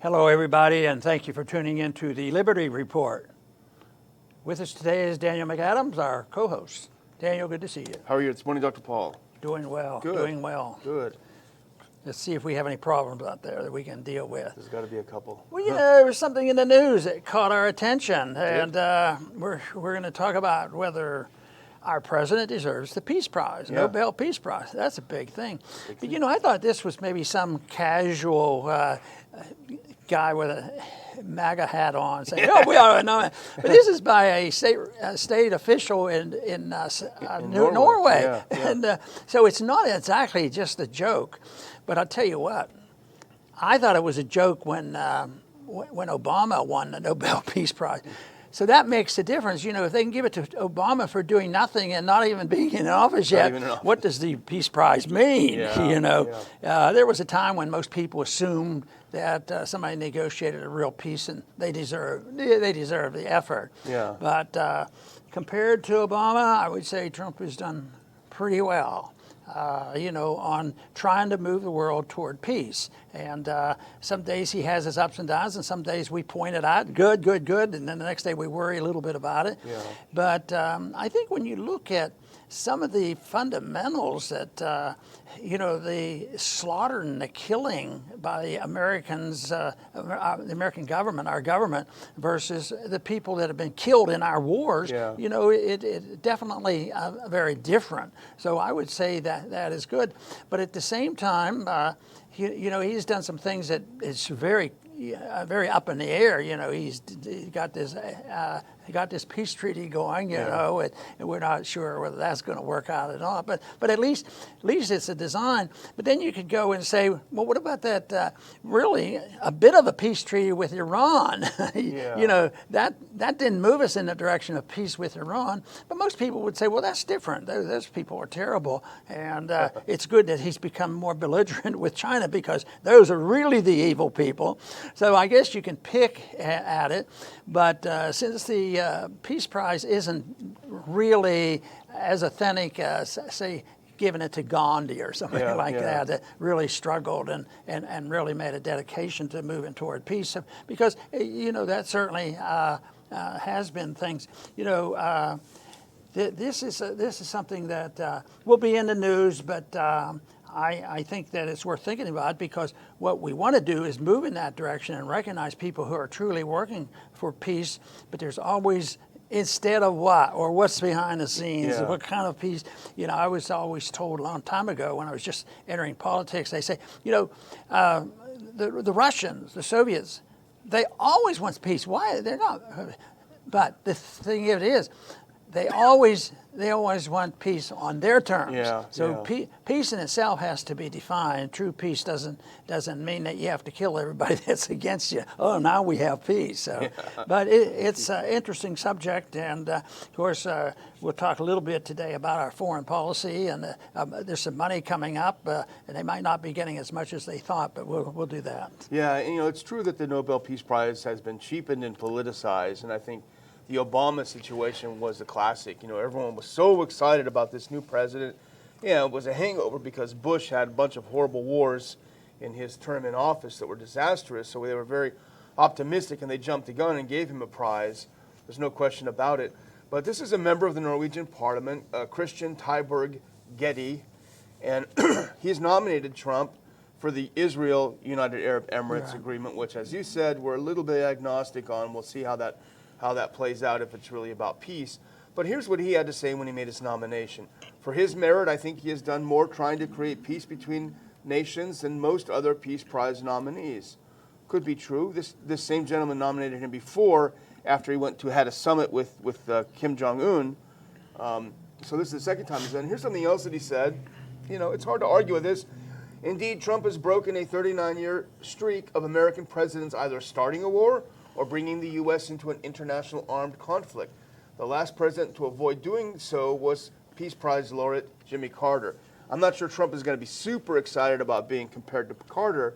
Hello, everybody, and thank you for tuning in to the Liberty Report. With us today is Daniel McAdams, our co-host. Daniel, good to see you. How are you this morning, Dr. Paul? Doing well. Good. Doing well. Good. Let's see if we have any problems out there that we can deal with. There's got to be a couple. Well, there was something in the news that caught our attention, and we're going to talk about whether our president deserves the Peace Prize, Nobel Peace Prize. That's a big thing. But, I thought this was maybe some casual guy with a MAGA hat on saying, "Oh, we ought to know it." But this is by a state official in Norway. Yeah. And so it's not exactly just a joke. But I'll tell you what, I thought it was a joke when Obama won the Nobel Peace Prize. So that makes a difference. If they can give it to Obama for doing nothing and not even being in office yet, what does the Peace Prize mean? There was a time when most people assumed that somebody negotiated a real peace and they deserve the effort. Yeah. But compared to Obama, I would say Trump has done pretty well. On trying to move the world toward peace. And some days he has his ups and downs, and some days we point it out, good, and then the next day we worry a little bit about it. Yeah. But I think when you look at some of the fundamentals that, the slaughter and the killing by the Americans, the American government, our government, versus the people that have been killed in our wars, it definitely very different. So I would say that is good. But at the same time, he's done some things that is very up in the air. He's got this peace treaty going. And we're not sure whether that's going to work out at all. But at least it's a design. But then you could go and say, well, what about that? Really, a bit of a peace treaty with Iran. That didn't move us in the direction of peace with Iran. But most people would say, well, that's different. Those people are terrible, and it's good that he's become more belligerent with China because those are really the evil people. So I guess you can pick at it, but since the Peace Prize isn't really as authentic as, say, giving it to Gandhi or something that really struggled and really made a dedication to moving toward peace, because that certainly has been things. This is something that will be in the news, but I think that it's worth thinking about, because what we want to do is move in that direction and recognize people who are truly working for peace, but there's always instead of what, or what's behind the scenes, what kind of peace. I was always told a long time ago when I was just entering politics, they say, the Russians, the Soviets, they always want peace. Why? They're not. But the thing of it is, they always want peace on their terms. Peace in itself has to be defined. True peace doesn't mean that you have to kill everybody that's against you. Oh, now we have peace. So, but it's an interesting subject, and of course we'll talk a little bit today about our foreign policy, and there's some money coming up, and they might not be getting as much as they thought, but we'll do that. Yeah, and, it's true that the Nobel Peace Prize has been cheapened and politicized, and I think the Obama situation was a classic. Everyone was so excited about this new president. It was a hangover because Bush had a bunch of horrible wars in his term in office that were disastrous. So they were very optimistic, and they jumped the gun and gave him a prize. There's no question about it. But this is a member of the Norwegian parliament, Christian Tybring Gjedde, and he's nominated Trump for the Israel-United Arab Emirates agreement, which, as you said, we're a little bit agnostic on. We'll see how that plays out, if it's really about peace. But here's what he had to say when he made his nomination. For his merit, I think he has done more trying to create peace between nations than most other Peace Prize nominees. Could be true. This same gentleman nominated him before, after he had a summit with Kim Jong-un. So this is the second time he's done. Here's something else that he said. It's hard to argue with this. Indeed, Trump has broken a 39-year streak of American presidents either starting a war or bringing the U.S. into an international armed conflict. The last president to avoid doing so was Peace Prize laureate Jimmy Carter. I'm not sure Trump is going to be super excited about being compared to Carter,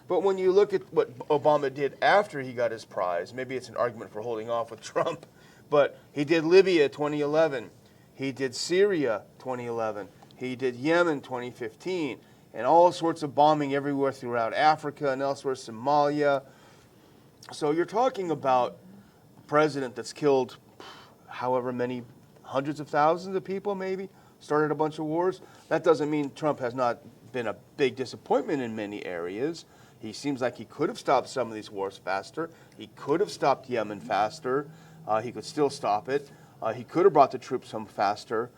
but when you look at what Obama did after he got his prize, maybe it's an argument for holding off with Trump, but he did Libya 2011, he did Syria 2011, he did Yemen 2015, and all sorts of bombing everywhere throughout Africa and elsewhere, Somalia. So you're talking about a president that's killed however many hundreds of thousands of people, maybe, started a bunch of wars. That doesn't mean Trump has not been a big disappointment in many areas. He seems like he could have stopped some of these wars faster. He could have stopped Yemen faster. He could still stop it. He could have brought the troops home faster.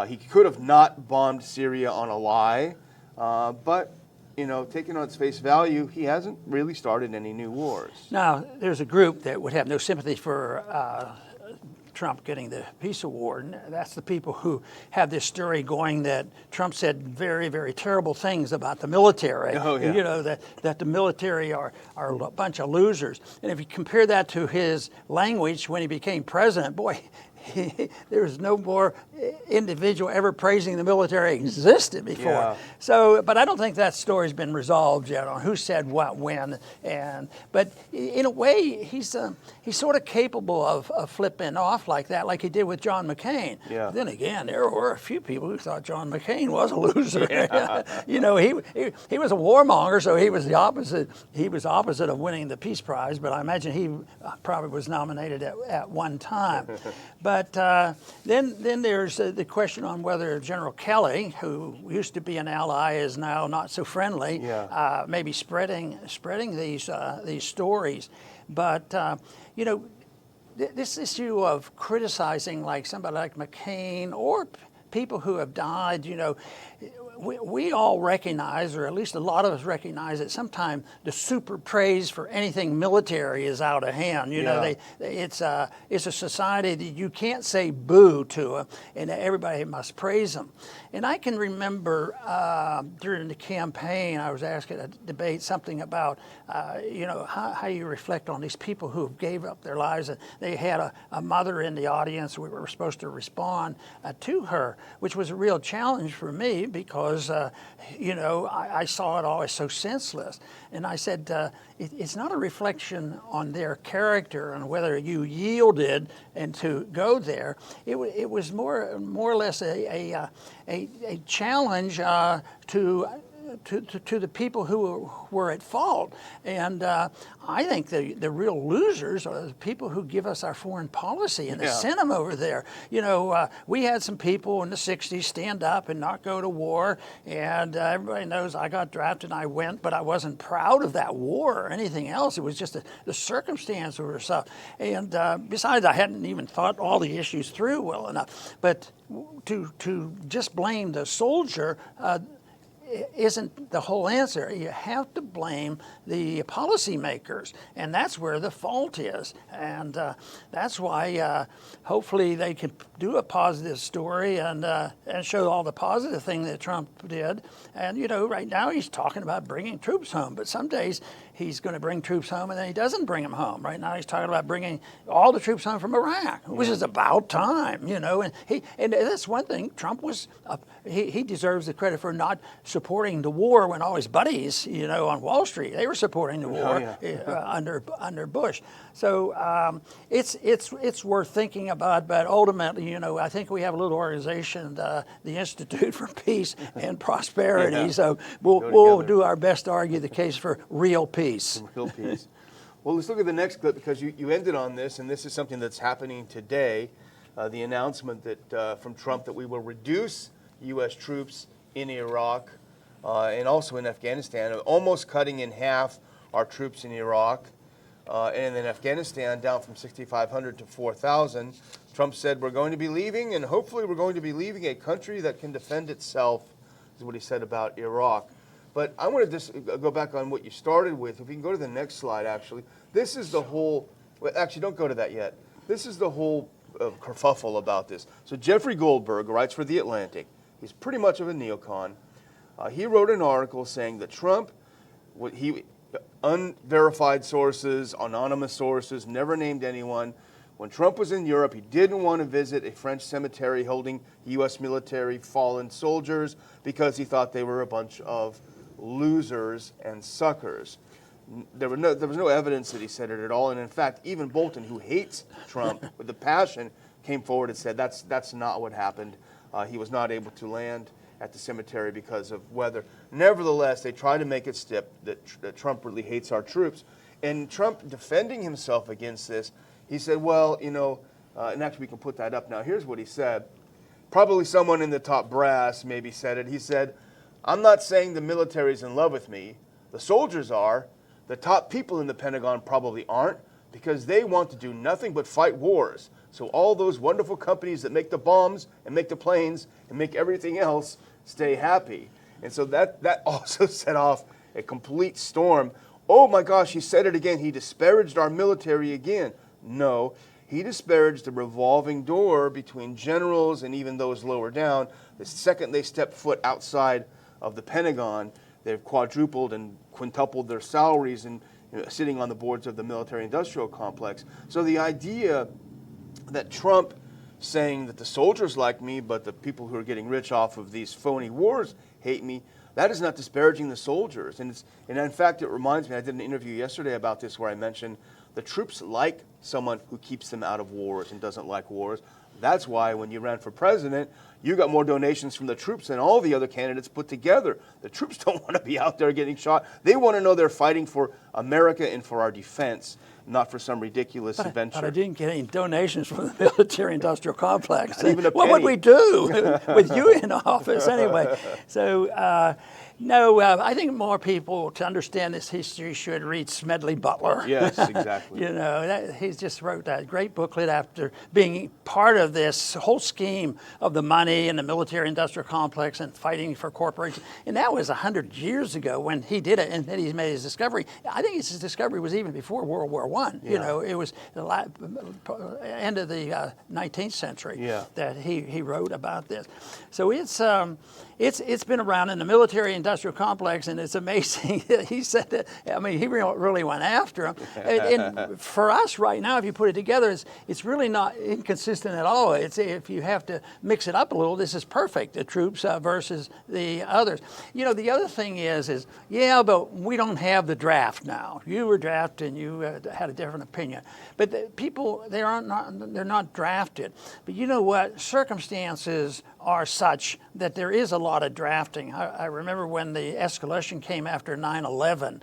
He could have not bombed Syria on a lie. But, you know, taken on its face value, he hasn't really started any new wars. Now, there's a group that would have no sympathy for Trump getting the Peace Award, and that's the people who have this story going that Trump said very, very terrible things about the military. Oh, yeah. You know, that the military are a bunch of losers. And if you compare that to his language when he became president, boy, there was no more individual ever praising the military existed before. Yeah. So, but I don't think that story's been resolved yet on who said what when. But in a way, he's sort of capable of flipping off like that, like he did with John McCain. Yeah. Then again, there were a few people who thought John McCain was a loser. Yeah. You know, he was a warmonger, so he was the opposite. He was opposite of winning the Peace Prize, but I imagine he probably was nominated at one time. But then there's the question on whether General Kelly, who used to be an ally, is now not so friendly. Yeah. Maybe spreading these stories. But you know, this issue of criticizing like somebody like McCain or people who have died, you know, we all recognize, or at least a lot of us recognize, that sometimes the super praise for anything military is out of hand. You know, it's a society that you can't say boo to them, and everybody must praise them. And I can remember during the campaign, I was asked at a debate something about, you know, how you reflect on these people who gave up their lives. And they had a mother in the audience. We were supposed to respond to her, which was a real challenge for me because, you know, I saw it all as so senseless. And I said, it's not a reflection on their character and whether you yielded and to go there. It was more or less a challenge to the people who were at fault. And I think the real losers are the people who give us our foreign policy and send them over there. You know, we had some people in the 60s stand up and not go to war, and everybody knows I got drafted and I went, but I wasn't proud of that war or anything else. It was just the circumstance or stuff. And besides, I hadn't even thought all the issues through well enough. But to just blame the soldier isn't the whole answer. You have to blame the policymakers, and that's where the fault is. And that's why hopefully they can do a positive story and show all the positive thing that Trump did. And, you know, right now he's talking about bringing troops home, but some days he's going to bring troops home and then he doesn't bring them home. Right now he's talking about bringing all the troops home from Iraq, which is about time, you know. And that's one thing. Trump was, he deserves the credit for not supporting the war when all his buddies, you know, on Wall Street, they were supporting the war under Bush. So it's worth thinking about, but ultimately, you know, I think we have a little organization, the Institute for Peace and Prosperity. Yeah. So we'll do our best to argue the case for real peace. Real peace. Well, let's look at the next clip because you ended on this, and this is something that's happening today. The announcement that from Trump that we will reduce U.S. troops in Iraq and also in Afghanistan, almost cutting in half our troops in Iraq. And in Afghanistan, down from 6,500 to 4,000. Trump said, we're going to be leaving, and hopefully we're going to be leaving a country that can defend itself, is what he said about Iraq. But I want to just go back on what you started with. If we can go to the next slide, actually. This is the whole, well, actually, don't go to that yet. This is the whole kerfuffle about this. So Jeffrey Goldberg writes for The Atlantic. He's pretty much of a neocon. He wrote an article saying that Trump, unverified sources, anonymous sources, never named anyone. When Trump was in Europe, he didn't want to visit a French cemetery holding U.S. military fallen soldiers because he thought they were a bunch of losers and suckers. There was no evidence that he said it at all. And in fact, even Bolton, who hates Trump with a passion, came forward and said that's not what happened. He was not able to land at the cemetery because of weather. Nevertheless, they try to make it stip that Trump really hates our troops. And Trump, defending himself against this, he said, well, and actually we can put that up now. Here's what he said. Probably someone in the top brass maybe said it. He said, I'm not saying the military's in love with me. The soldiers are. The top people in the Pentagon probably aren't, because they want to do nothing but fight wars. So all those wonderful companies that make the bombs and make the planes and make everything else stay happy. And so that also set off a complete storm. Oh my gosh, he said it again. He disparaged our military again. No, he disparaged the revolving door between generals and even those lower down. The second they step foot outside of the Pentagon, they've quadrupled and quintupled their salaries and sitting on the boards of the military-industrial complex. So the idea that Trump saying that the soldiers like me, but the people who are getting rich off of these phony wars hate me, that is not disparaging the soldiers. And in fact, it reminds me, I did an interview yesterday about this where I mentioned the troops like someone who keeps them out of wars and doesn't like wars. That's why when you ran for president, you got more donations from the troops than all the other candidates put together. The troops don't want to be out there getting shot. They want to know they're fighting for America and for our defense, not for some ridiculous adventure. But I didn't get any donations from the military-industrial complex. Not even a what would penny. we do with you in office anyway? So, no, I think more people, to understand this history, should read Smedley Butler. Yes, exactly. He just wrote that great booklet after being part of this whole scheme of the money and the military-industrial complex and fighting for corporations. And that was 100 years ago when he did it, and then he made his discovery. I think his discovery was even before World War I. Yeah. It was the end of the 19th century that he wrote about this. So it's been around in the military-industrial complex, and it's amazing that he said that. I mean, he really went after him. And for us right now, if you put it together, it's really not inconsistent at all. It's if you have to mix it up a little, this is perfect. The troops versus the others. The other thing is but we don't have the draft now. You were drafted, and you had a different opinion. But the people, they're not drafted. But you know what? Circumstances are such that there is a lot of drafting. I remember when the escalation came after 9/11,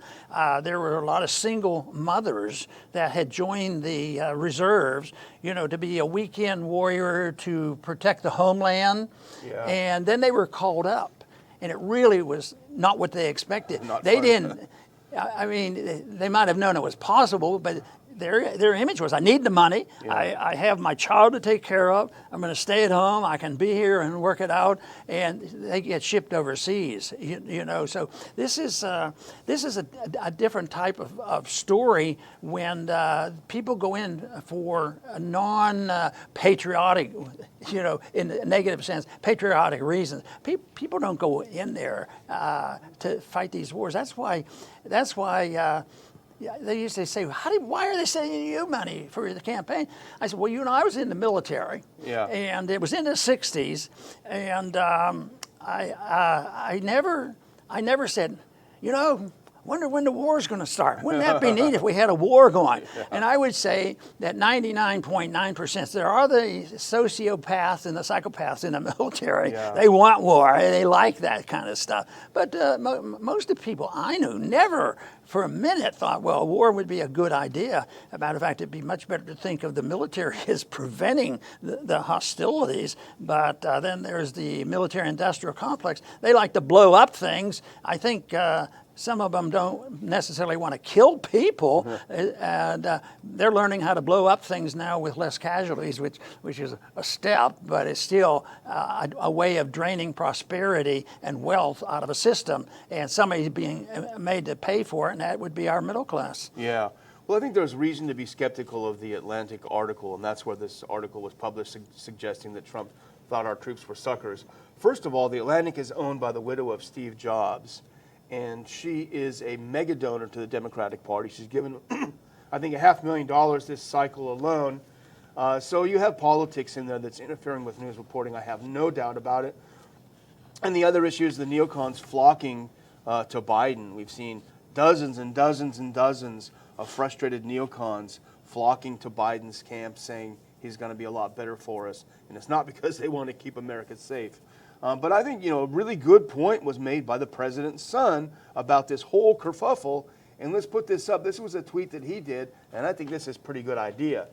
there were a lot of single mothers that had joined the reserves, to be a weekend warrior to protect the homeland. Yeah. And then they were called up, and it really was not what they expected. They didn't. I mean, they might have known it was possible, but their image was, I need the money. Yeah. I have my child to take care of. I'm going to stay at home. I can be here and work it out. And they get shipped overseas. So this is a different type of story when people go in for a non-patriotic, in a negative sense, patriotic reasons. People don't go in there to fight these wars. That's why. They used to say, why are they sending you money for the campaign? I said, well, I was in the military, and it was in the 60s, and I never said, wonder when the war's going to start. Wouldn't that be neat if we had a war going? And I would say that 99.9%, there are the sociopaths and the psychopaths in the military. Yeah. They want war. They like that kind of stuff. But most of the people I knew never for a minute thought, well, war would be a good idea. As a matter of fact, it'd be much better to think of the military as preventing the hostilities. But then there's the military-industrial complex. They like to blow up things. I think some of them don't necessarily want to kill people, and they're learning how to blow up things now with less casualties, which is a step, but it's still a way of draining prosperity and wealth out of a system, and somebody's being made to pay for it, and that would be our middle class. Yeah. Well, I think there's reason to be skeptical of the Atlantic article, and that's where this article was published suggesting that Trump thought our troops were suckers. First of all, the Atlantic is owned by the widow of Steve Jobs, and she is a mega donor to the Democratic Party. She's given, I think, $500,000 this cycle alone. So you have politics in there that's interfering with news reporting. I have no doubt about it. And the other issue is the neocons flocking to Biden. We've seen dozens and dozens and dozens of frustrated neocons flocking to Biden's camp saying he's going to be a lot better for us. And it's not because they want to keep America safe. But I think, a really good point was made by the president's son about this whole kerfuffle. And let's put this up. This was a tweet that he did, and I think this is a pretty good idea.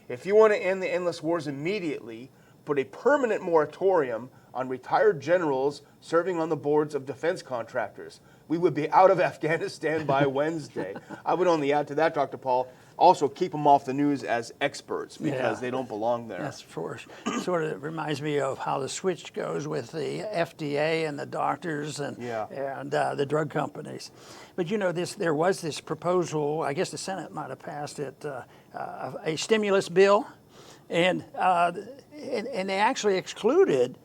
If you want to end the endless wars immediately, put a permanent moratorium on retired generals serving on the boards of defense contractors. We would be out of Afghanistan by Wednesday. I would only add to that, Dr. Paul, also keep them off the news as experts because they don't belong there. That's for sort of reminds me of how the switch goes with the FDA and the doctors and the drug companies. But you know, there was this proposal. I guess the Senate might have passed it, a stimulus bill, and they actually excluded.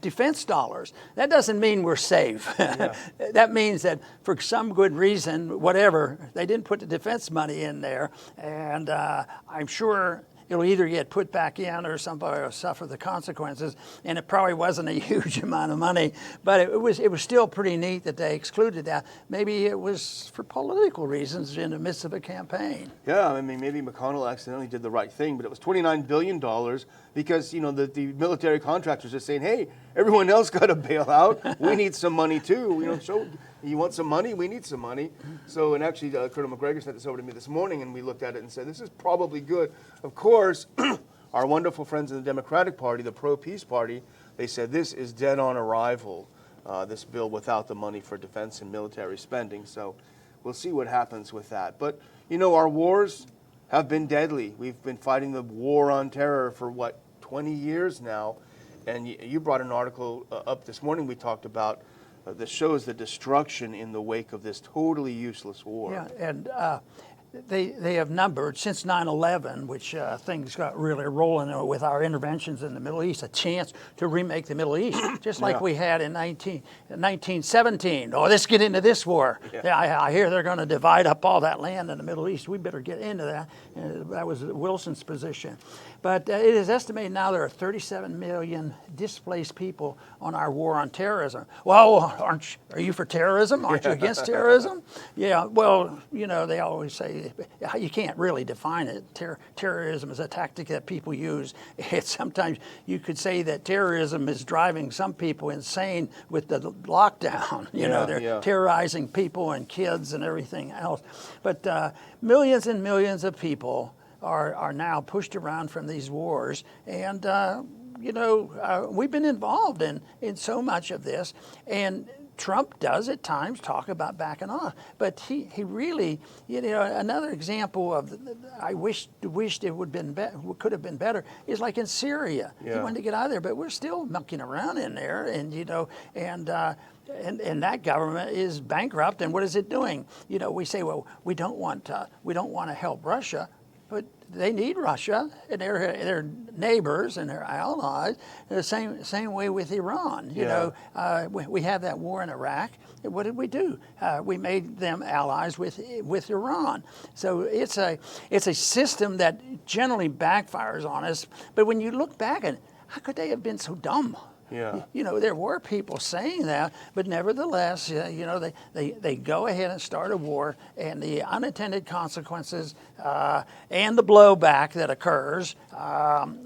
Defense dollars. That doesn't mean we're safe. That means that for some good reason, whatever, they didn't put the defense money in there. And I'm sure it'll either get put back in or somebody will suffer the consequences. And it probably wasn't a huge amount of money, but it was still pretty neat that they excluded that. Maybe it was for political reasons in the midst of a campaign. Yeah, I mean, maybe McConnell accidentally did the right thing, but it was $29 billion because, the military contractors are saying, hey, everyone else got to bail out. We need some money too. You want some money? We need some money. So, and actually, Colonel McGregor sent this over to me this morning, and we looked at it and said, this is probably good. Of course, our wonderful friends in the Democratic Party, the pro-peace party, they said this is dead on arrival, this bill without the money for defense and military spending. So we'll see what happens with that. But, our wars have been deadly. We've been fighting the war on terror for, 20 years now. And you brought an article up this morning we talked about that shows the destruction in the wake of this totally useless war. Yeah, and they have numbered since 9/11, which things got really rolling with our interventions in the Middle East, a chance to remake the Middle East, just like we had in 1917. Oh, let's get into this war. Yeah, I hear they're going to divide up all that land in the Middle East. We better get into that. That was Wilson's position. But it is estimated now there are 37 million displaced people on our war on terrorism. Well, are you for terrorism? Aren't you against terrorism? Yeah, well, they always say you can't really define it. Terrorism is a tactic that people use. Sometimes you could say that terrorism is driving some people insane with the lockdown. They're terrorizing people and kids and everything else. But millions and millions of people are now pushed around from these wars, and we've been involved in so much of this, and Trump does at times talk about backing off, but he really, another example of I wished it could have been better is like in Syria. He wanted to get out of there, but we're still mucking around in there, and and that government is bankrupt. And what is it doing? We say, well, we don't want to help Russia. But they need Russia and their neighbors and their allies. The same way with Iran. We have that war in Iraq. What did we do? We made them allies with Iran. So it's a system that generally backfires on us. But when you look back at it, how could they have been so dumb? Yeah. There were people saying that, but nevertheless, they go ahead and start a war, and the unintended consequences and the blowback that occurs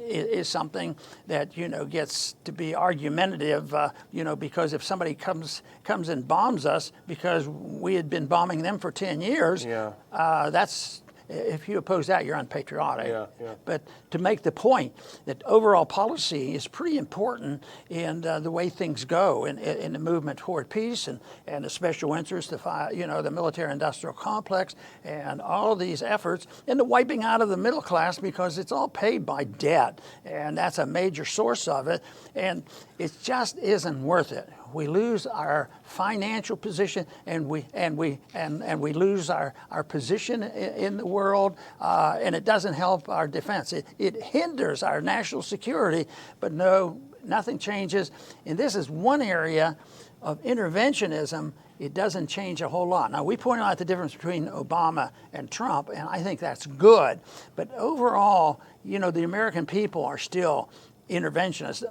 is something that gets to be argumentative. Because if somebody comes and bombs us because we had been bombing them for 10 years, that's. If you oppose that, you're unpatriotic. But to make the point that overall policy is pretty important in the way things go in the movement toward peace and the special interest, the military-industrial complex, and all of these efforts, and the wiping out of the middle class because it's all paid by debt, and that's a major source of it, and it just isn't worth it. We lose our financial position, and we lose our position in the world, and it doesn't help our defense. It hinders our national security, but nothing changes. And this is one area of interventionism. It doesn't change a whole lot. Now, we point out the difference between Obama and Trump, and I think that's good. But overall, the American people are still interventionists.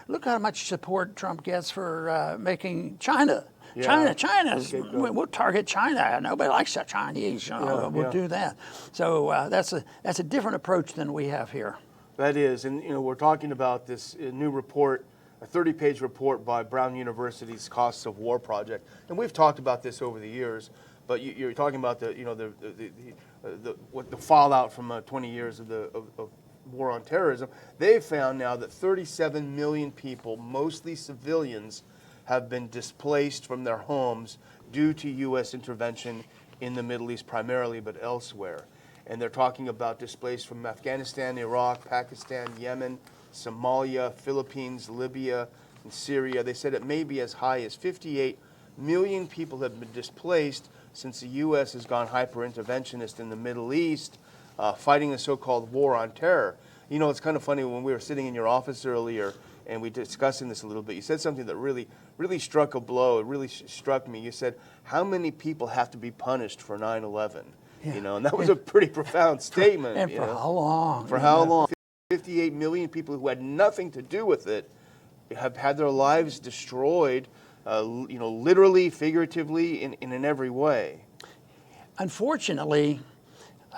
Look how much support Trump gets for making China. We'll target China. Nobody likes the Chinese. We'll do that. So that's a different approach than we have here. That is, and we're talking about this new report, a 30-page report by Brown University's Costs of War Project, and we've talked about this over the years. But you're talking about the fallout from 20 years of of war on terrorism. They've found now that 37 million people, mostly civilians, have been displaced from their homes due to U.S. intervention in the Middle East primarily, but elsewhere. And they're talking about displaced from Afghanistan, Iraq, Pakistan, Yemen, Somalia, Philippines, Libya, and Syria. They said it may be as high as 58 million people have been displaced since the U.S. has gone hyper-interventionist in the Middle East, fighting the so-called war on terror. You know, it's kind of funny, when we were sitting in your office earlier and we discussing this a little bit, you said something that really struck a blow. It really struck me. You said, how many people have to be punished for 9/11? Yeah. You know, and that was a pretty profound statement. And for how long? For how long? 58 million people who had nothing to do with it have had their lives destroyed, literally, figuratively, in every way. Unfortunately,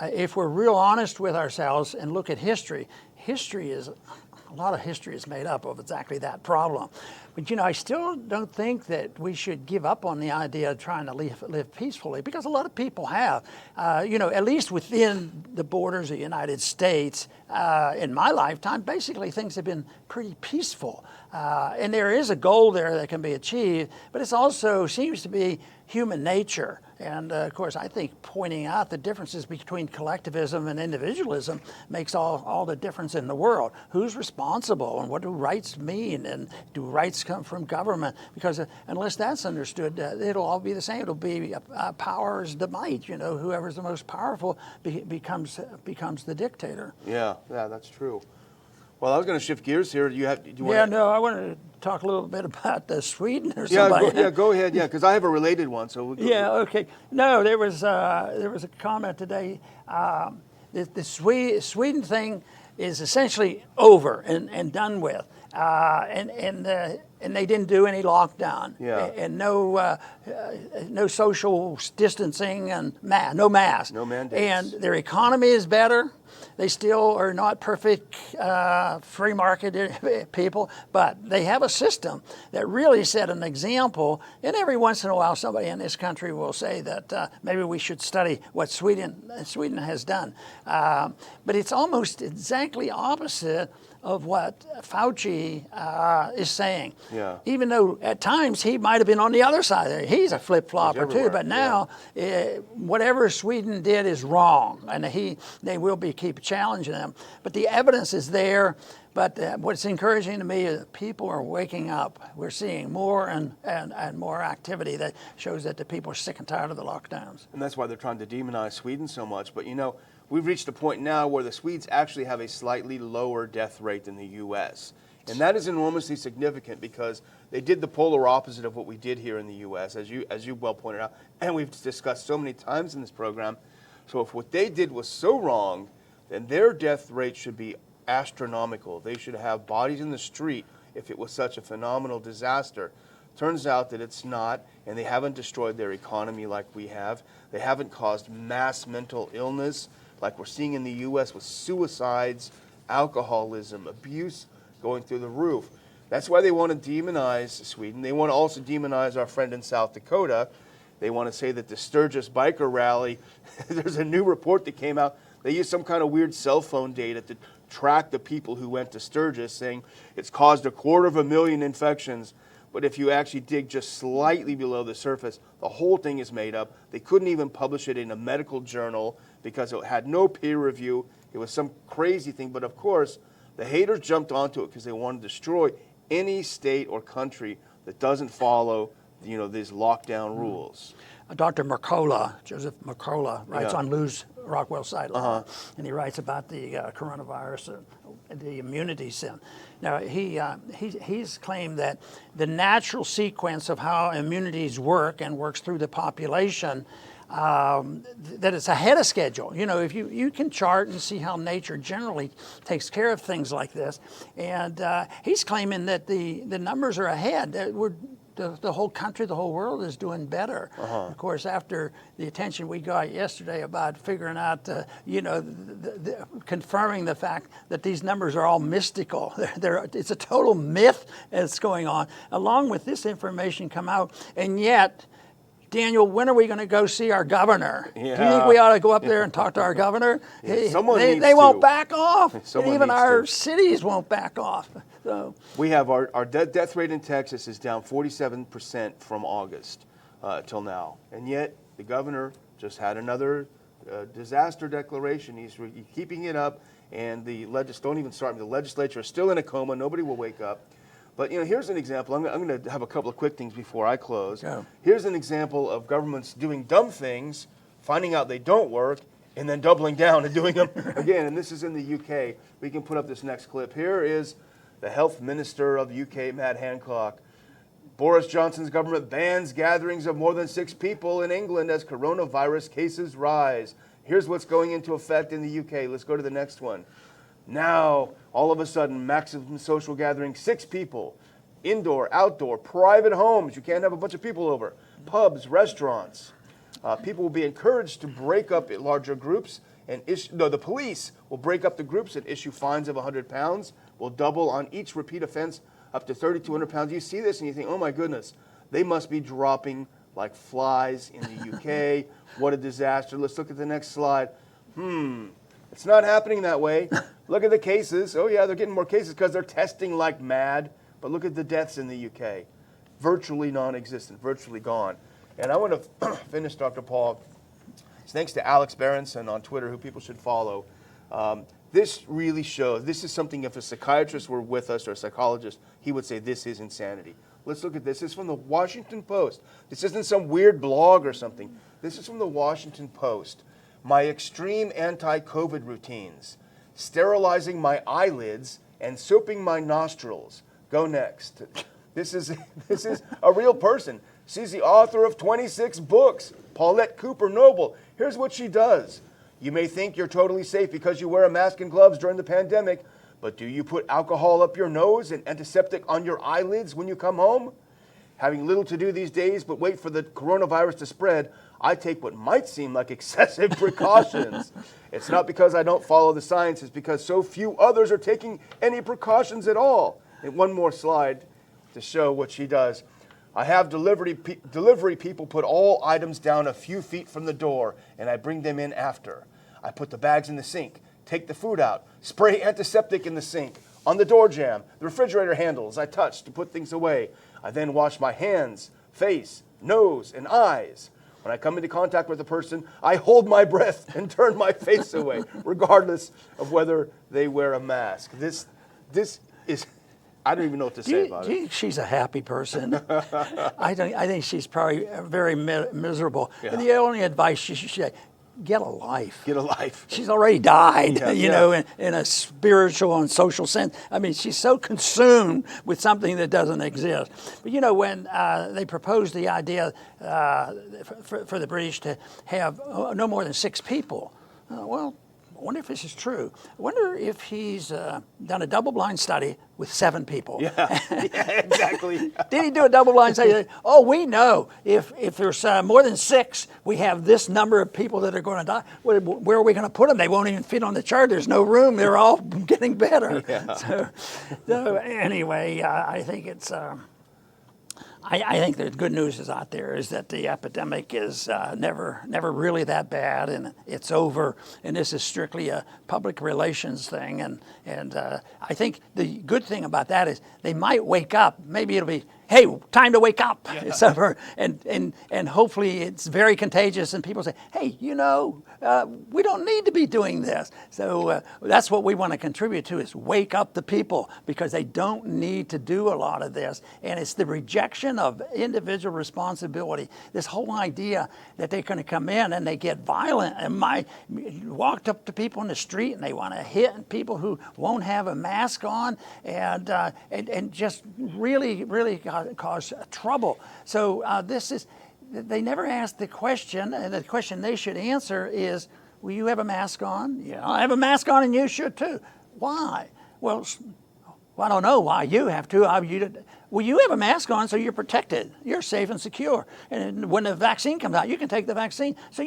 if we're real honest with ourselves and look at history, a lot of history is made up of exactly that problem. But I still don't think that we should give up on the idea of trying to live peacefully, because a lot of people have. At least within the borders of the United States, in my lifetime, basically things have been pretty peaceful. And there is a goal there that can be achieved, but it also seems to be human nature. And of course, I think pointing out the differences between collectivism and individualism makes all the difference in the world. Who's responsible, and what do rights mean, and do rights come from government? Because unless that's understood, it'll all be the same. It'll be power's the might. Whoever's the most powerful becomes the dictator. Yeah, that's true. Well, I was going to shift gears here. I wanted to talk a little bit about Sweden or somebody. Go ahead. Yeah, because I have a related one. So okay. No, there was a comment today. The Sweden thing is essentially over and done with, and they didn't do any lockdown, and no social distancing, and no masks, no mandates, and their economy is better. They still are not perfect free market people, but they have a system that really set an example. And every once in a while, somebody in this country will say that maybe we should study what Sweden has done. But it's almost exactly opposite of what Fauci is saying. Yeah. Even though at times he might have been on the other side there. He's a flip-flopper too, but now whatever Sweden did is wrong, and they will keep challenging them. But the evidence is there. But what's encouraging to me is people are waking up. We're seeing more and more activity that shows that the people are sick and tired of the lockdowns. And that's why they're trying to demonize Sweden so much. But we've reached a point now where the Swedes actually have a slightly lower death rate than the U.S. And that is enormously significant, because they did the polar opposite of what we did here in the U.S., as you well pointed out, and we've discussed so many times in this program. So if what they did was so wrong, then their death rate should be astronomical. They should have bodies in the street if it was such a phenomenal disaster. Turns out that it's not, and they haven't destroyed their economy like we have. They haven't caused mass mental illness like we're seeing in the U.S. with suicides, alcoholism, abuse going through the roof. That's why they want to demonize Sweden. They want to also demonize our friend in South Dakota. They want to say that the Sturgis biker rally, there's a new report that came out. They used some kind of weird cell phone data to track the people who went to Sturgis, saying it's caused 250,000 infections. But if you actually dig just slightly below the surface, the whole thing is made up. They couldn't even publish it in a medical journal because it had no peer review. It was some crazy thing. But of course, the haters jumped onto it because they want to destroy any state or country that doesn't follow, these lockdown rules. Dr. Joseph Mercola, writes on Lew's Rockwell site, and he writes about the coronavirus, the immunity sin. Now, he's claimed that the natural sequence of how immunities work and works through the population, that it's ahead of schedule. If you can chart and see how nature generally takes care of things like this, and he's claiming that the numbers are ahead. The whole country, the whole world is doing better. Of course, after the attention we got yesterday about figuring out, confirming the fact that these numbers are all mystical. It's a total myth that's going on. Along with this information come out, and yet Daniel, when are we going to go see our governor? Do you Yeah. think we ought to go up there and talk to our governor? Someone needs they won't to. back off. Someone And even needs our to. cities won't back off. So We have our death rate in Texas is down 47% from August till now. And yet the governor just had another disaster declaration. He's keeping it up, and don't even start. The legislature is still in a coma. Nobody will wake up. But here's an example. I'm going to have a couple of quick things before I close. Go. Here's an example of governments doing dumb things, finding out they don't work, and then doubling down and doing them again. And this is in the UK. We can put up this next clip. Here is the health minister of the UK, Matt Hancock. Boris Johnson's government bans gatherings of more than 6 people in England as coronavirus cases rise. Here's what's going into effect in the UK. Let's go to the next one. Now, all of a sudden, maximum social gathering, 6 people. Indoor, outdoor, private homes. You can't have a bunch of people over. Pubs, restaurants. People will be encouraged to break up in larger groups. And the police will break up the groups and issue fines of £100. Will double on each repeat offense up to £3,200. You see this and you think, oh my goodness, they must be dropping like flies in the UK. What a disaster. Let's look at the next slide. It's not happening that way. Look at the cases. Oh yeah, they're getting more cases because they're testing like mad. But look at the deaths in the UK. Virtually non-existent, virtually gone. And I want to finish, Dr. Paul. Thanks to Alex Berenson on Twitter, who people should follow. This really shows, this is something if a psychiatrist were with us or a psychologist, he would say this is insanity. Let's look at this. This is from the Washington Post. This isn't some weird blog or something. This is from the Washington Post. My extreme anti-COVID routines, sterilizing my eyelids and soaping my nostrils. Go next. This is a real person. She's the author of 26 books, Paulette Cooper Noble. Here's what she does. You may think you're totally safe because you wear a mask and gloves during the pandemic, but do you put alcohol up your nose and antiseptic on your eyelids when you come home? Having little to do these days but wait for the coronavirus to spread, I take what might seem like excessive precautions. It's not because I don't follow the science, it's because so few others are taking any precautions at all. And one more slide to show what she does. I have delivery people put all items down a few feet from the door, and I bring them in after. I put the bags in the sink, take the food out, spray antiseptic in the sink, on the door jamb, the refrigerator handles I touch to put things away. I then wash my hands, face, nose, and eyes. When I come into contact with a person, I hold my breath and turn my face away, regardless of whether they wear a mask. This is... I don't even know what to say about it. Do you think she's a happy person? I think she's probably very miserable. Yeah. And the only advice she should say, get a life. Get a life. She's already died, Yeah, you know, in a spiritual and social sense. I mean, she's so consumed with something that doesn't exist. But, you know, when they proposed the idea for the British to have no more than 6 people, well, I wonder if this is true. I wonder if he's done a double-blind study with 7 people. Yeah, exactly. Did he do a double-blind study? Oh, we know if there's more than 6, we have this number of people that are going to die. Where are we going to put them? They won't even fit on the chart. There's no room. They're all getting better. Yeah. So anyway, I think it's... I think the good news is out there is that the epidemic is never really that bad, and it's over. And this is strictly a public relations thing. And I think the good thing about that is they might wake up. Maybe it'll be, hey, time to wake up. Yeah. And hopefully it's very contagious, and people say, hey, you know, we don't need to be doing this. So that's what we want to contribute to, is wake up the people, because they don't need to do a lot of this. And it's the rejection of individual responsibility. This whole idea that they're going to come in and they get violent and walked up to people in the street and they want to hit people who won't have a mask on and just really cause trouble. So they never asked the question, and the question they should answer is, will you have a mask on? Yeah, I have a mask on and you should too. Why? Well, I don't know why you have to. Well, you have a mask on, so you're protected. You're safe and secure. And when the vaccine comes out, you can take the vaccine. So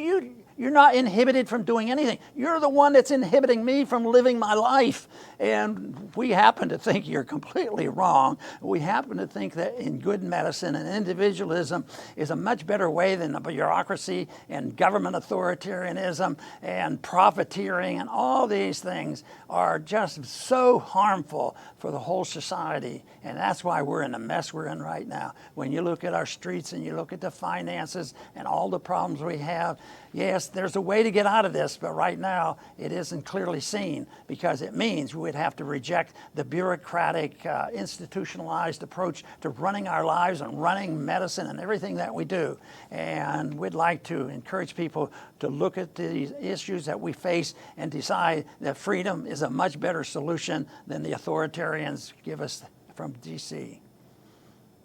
You're not inhibited from doing anything. You're the one that's inhibiting me from living my life. And we happen to think you're completely wrong. We happen to think that in good medicine and individualism is a much better way than the bureaucracy and government authoritarianism and profiteering, and all these things are just so harmful for the whole society. And that's why we're in the mess we're in right now. When you look at our streets and you look at the finances and all the problems we have, yes, there's a way to get out of this, but right now it isn't clearly seen, because it means we would have to reject the bureaucratic, institutionalized approach to running our lives and running medicine and everything that we do. And we'd like to encourage people to look at the issues that we face and decide that freedom is a much better solution than the authoritarians give us from D.C. I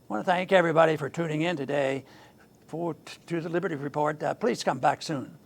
want to thank everybody for tuning in today to the Liberty Report. Please come back soon.